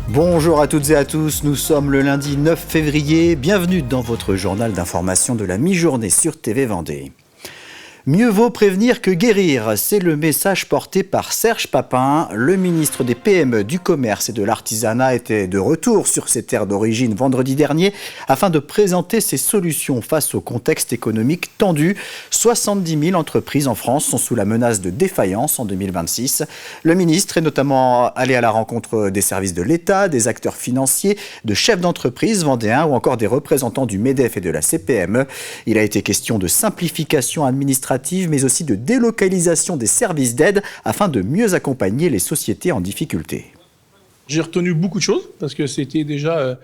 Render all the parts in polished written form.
Bonjour à toutes et à tous, nous sommes le lundi 9 février, bienvenue dans votre journal d'information de la mi-journée sur TV Vendée. Mieux vaut prévenir que guérir, c'est le message porté par Serge Papin. Le ministre des PME, du Commerce et de l'Artisanat était de retour sur ses terres d'origine vendredi dernier afin de présenter ses solutions face au contexte économique tendu. 70 000 entreprises en France sont sous la menace de défaillance en 2026. Le ministre est notamment allé à la rencontre des services de l'État, des acteurs financiers, de chefs d'entreprise vendéens ou encore des représentants du MEDEF et de la CPME. Il a été question de simplification administrative mais aussi de délocalisation des services d'aide afin de mieux accompagner les sociétés en difficulté. J'ai retenu beaucoup de choses parce que c'était déjà,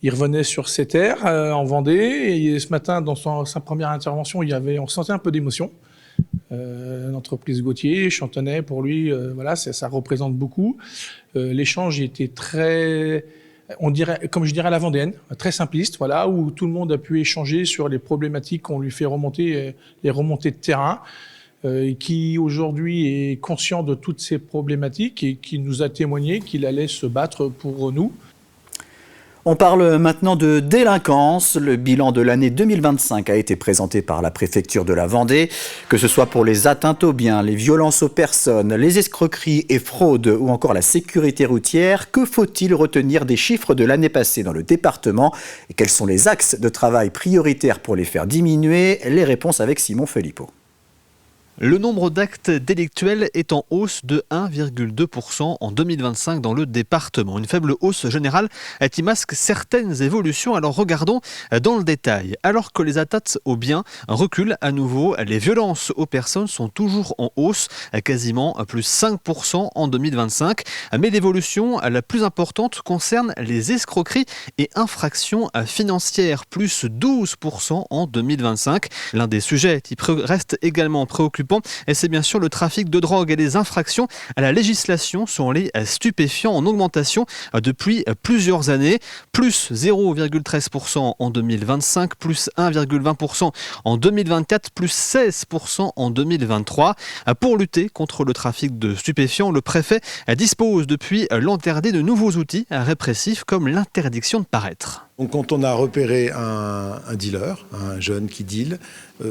il revenait sur ses terres en Vendée et ce matin dans sa première intervention, on sentait un peu d'émotion. L'entreprise Gauthier, Chantonnay pour lui, voilà, ça représente beaucoup. L'échange était très, on dirait, comme je dirais à la vendéenne, très simpliste, voilà, où tout le monde a pu échanger sur les problématiques qu'on lui fait remonter, les remontées de terrain, qui aujourd'hui est conscient de toutes ces problématiques et qui nous a témoigné qu'il allait se battre pour nous. On parle maintenant de délinquance. Le bilan de l'année 2025 a été présenté par la préfecture de la Vendée. Que ce soit pour les atteintes aux biens, les violences aux personnes, les escroqueries et fraudes ou encore la sécurité routière, que faut-il retenir des chiffres de l'année passée dans le département? Et quels sont les axes de travail prioritaires pour les faire diminuer? Les réponses avec Simon Philippot. Le nombre d'actes délictuels est en hausse de 1,2% en 2025 dans le département. Une faible hausse générale qui masque certaines évolutions. Alors regardons dans le détail. Alors que les atteintes aux biens reculent à nouveau, les violences aux personnes sont toujours en hausse, quasiment plus 5% en 2025. Mais l'évolution la plus importante concerne les escroqueries et infractions financières, plus 12% en 2025. L'un des sujets qui reste également préoccupant, et c'est bien sûr le trafic de drogue et les infractions à la législation sur les stupéfiants en augmentation depuis plusieurs années, plus 0,13% en 2025, plus 1,20% en 2024, plus 16% en 2023. Pour lutter contre le trafic de stupéfiants, le préfet dispose depuis l'an dernier de nouveaux outils répressifs comme l'interdiction de paraître. Donc quand on a repéré un dealer, un jeune qui deal,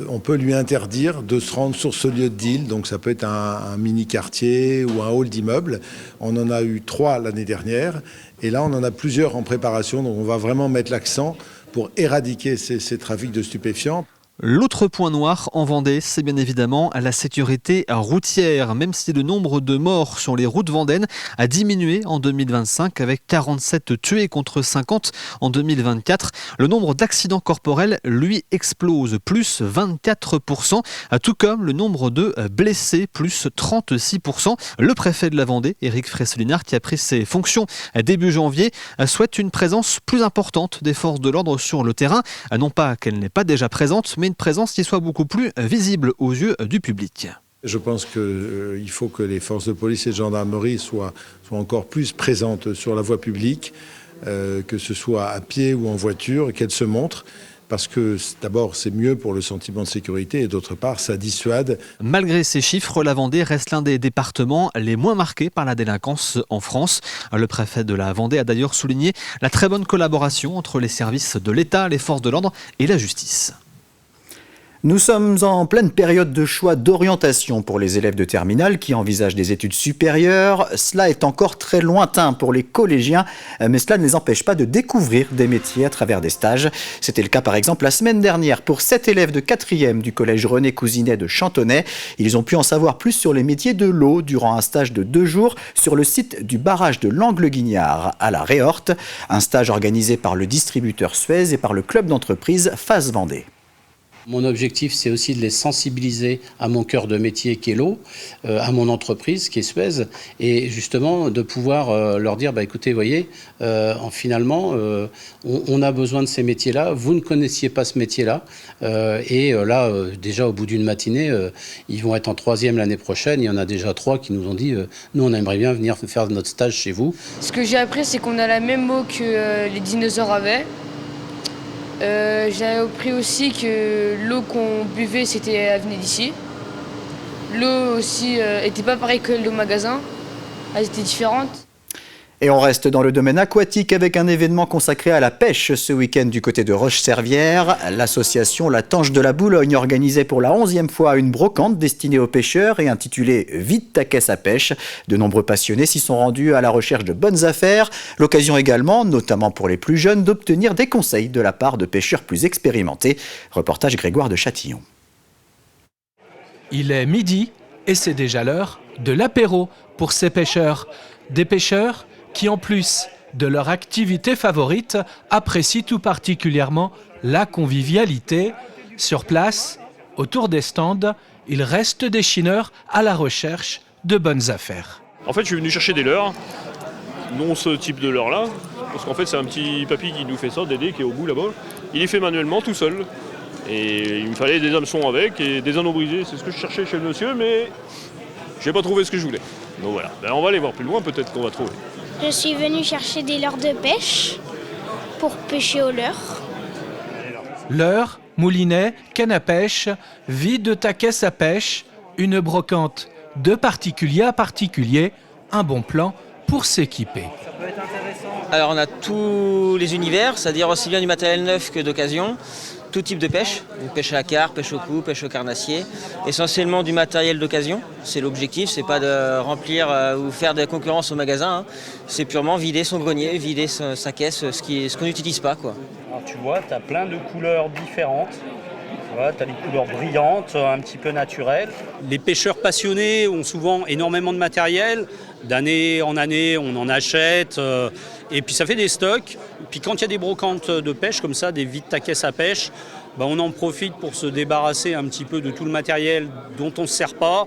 on peut lui interdire de se rendre sur ce lieu de deal. Donc ça peut être un mini-quartier ou un hall d'immeuble. On en a eu 3 l'année dernière et là on en a plusieurs en préparation. Donc on va vraiment mettre l'accent pour éradiquer ces trafics de stupéfiants. L'autre point noir en Vendée, c'est bien évidemment la sécurité routière. Même si le nombre de morts sur les routes vendéennes a diminué en 2025 avec 47 tués contre 50 en 2024, le nombre d'accidents corporels, lui, explose, plus 24%, tout comme le nombre de blessés, plus 36%. Le préfet de la Vendée, Éric Freysse-Lignard, qui a pris ses fonctions début janvier, souhaite une présence plus importante des forces de l'ordre sur le terrain. Non pas qu'elle n'est pas déjà présente, mais une présence qui soit beaucoup plus visible aux yeux du public. Je pense qu'il faut que les forces de police et de gendarmerie soient encore plus présentes sur la voie publique, que ce soit à pied ou en voiture, et qu'elles se montrent. Parce que d'abord, c'est mieux pour le sentiment de sécurité et d'autre part, ça dissuade. Malgré ces chiffres, la Vendée reste l'un des départements les moins marqués par la délinquance en France. Le préfet de la Vendée a d'ailleurs souligné la très bonne collaboration entre les services de l'État, les forces de l'ordre et la justice. Nous sommes en pleine période de choix d'orientation pour les élèves de terminale qui envisagent des études supérieures. Cela est encore très lointain pour les collégiens, mais cela ne les empêche pas de découvrir des métiers à travers des stages. C'était le cas par exemple la semaine dernière pour 7 élèves de 4e du collège René Cousinet de Chantonnay. Ils ont pu en savoir plus sur les métiers de l'eau durant un stage de 2 jours sur le site du barrage de l'Angle-Guignard à la Réorte. Un stage organisé par le distributeur Suez et par le club d'entreprise Face Vendée. Mon objectif, c'est aussi de les sensibiliser à mon cœur de métier qui est l'eau, à mon entreprise qui est Suez, et justement de pouvoir leur dire, écoutez, voyez, finalement, on a besoin de ces métiers-là, vous ne connaissiez pas ce métier-là, et là, déjà au bout d'une matinée, ils vont être en 3e l'année prochaine, il y en a déjà 3 qui nous ont dit, nous on aimerait bien venir faire notre stage chez vous. Ce que j'ai appris, c'est qu'on a la même eau que les dinosaures avaient. J'ai appris aussi que l'eau qu'on buvait, elle venait d'ici. L'eau aussi était pas pareille que l'eau magasin, elles étaient différentes. Et on reste dans le domaine aquatique avec un événement consacré à la pêche ce week-end du côté de Roche-Servière. L'association La Tanche de la Boulogne organisait pour la 11e fois une brocante destinée aux pêcheurs et intitulée « Vide ta caisse à pêche ». De nombreux passionnés s'y sont rendus à la recherche de bonnes affaires. L'occasion également, notamment pour les plus jeunes, d'obtenir des conseils de la part de pêcheurs plus expérimentés. Reportage Grégoire de Châtillon. Il est midi et c'est déjà l'heure de l'apéro pour ces pêcheurs. Des pêcheurs qui, en plus de leur activité favorite, apprécient tout particulièrement la convivialité. Sur place, autour des stands, il reste des chineurs à la recherche de bonnes affaires. En fait, je suis venu chercher des leurres, non ce type de leurre-là, parce qu'en fait, c'est un petit papy qui nous fait ça, Dédé, qui est au bout là-bas. Il est fait manuellement, tout seul. Et il me fallait des hameçons avec et des anneaux brisés. C'est ce que je cherchais chez le monsieur, mais j'ai pas trouvé ce que je voulais. Donc voilà, on va aller voir plus loin, peut-être qu'on va trouver. Je suis venu chercher des leurres de pêche pour pêcher au leurre. Leurre, moulinet, canne à pêche, vide ta caisse à pêche, une brocante de particulier à particulier, un bon plan pour s'équiper. Alors on a tous les univers, c'est-à-dire aussi bien du matériel neuf que d'occasion, tout type de pêche, pêche à la carpe, pêche au cou, pêche au carnassier, essentiellement du matériel d'occasion. C'est l'objectif, c'est pas de remplir ou faire de la concurrence au magasin, hein. C'est purement vider son grenier, vider sa caisse, ce qu'on n'utilise pas, quoi. Alors tu vois, tu as plein de couleurs différentes. Tu as des couleurs brillantes, un petit peu naturelles. Les pêcheurs passionnés ont souvent énormément de matériel. D'année en année, on en achète. Et puis ça fait des stocks. Puis quand il y a des brocantes de pêche comme ça, des vides ta caisse à pêche, on en profite pour se débarrasser un petit peu de tout le matériel dont on ne se sert pas.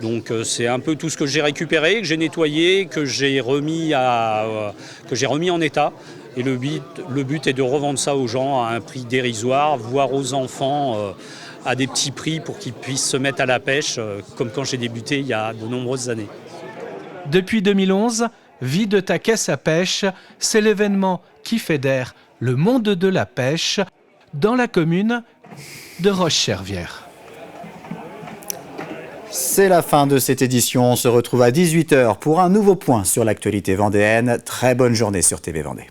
Donc c'est un peu tout ce que j'ai récupéré, que j'ai nettoyé, que j'ai remis en état. Et le but est de revendre ça aux gens à un prix dérisoire, voire aux enfants à des petits prix pour qu'ils puissent se mettre à la pêche, comme quand j'ai débuté il y a de nombreuses années. Depuis 2011, Vide ta caisse à pêche, c'est l'événement qui fédère le monde de la pêche dans la commune de Roche-Servière. C'est la fin de cette édition. On se retrouve à 18h pour un nouveau point sur l'actualité vendéenne. Très bonne journée sur TV Vendée.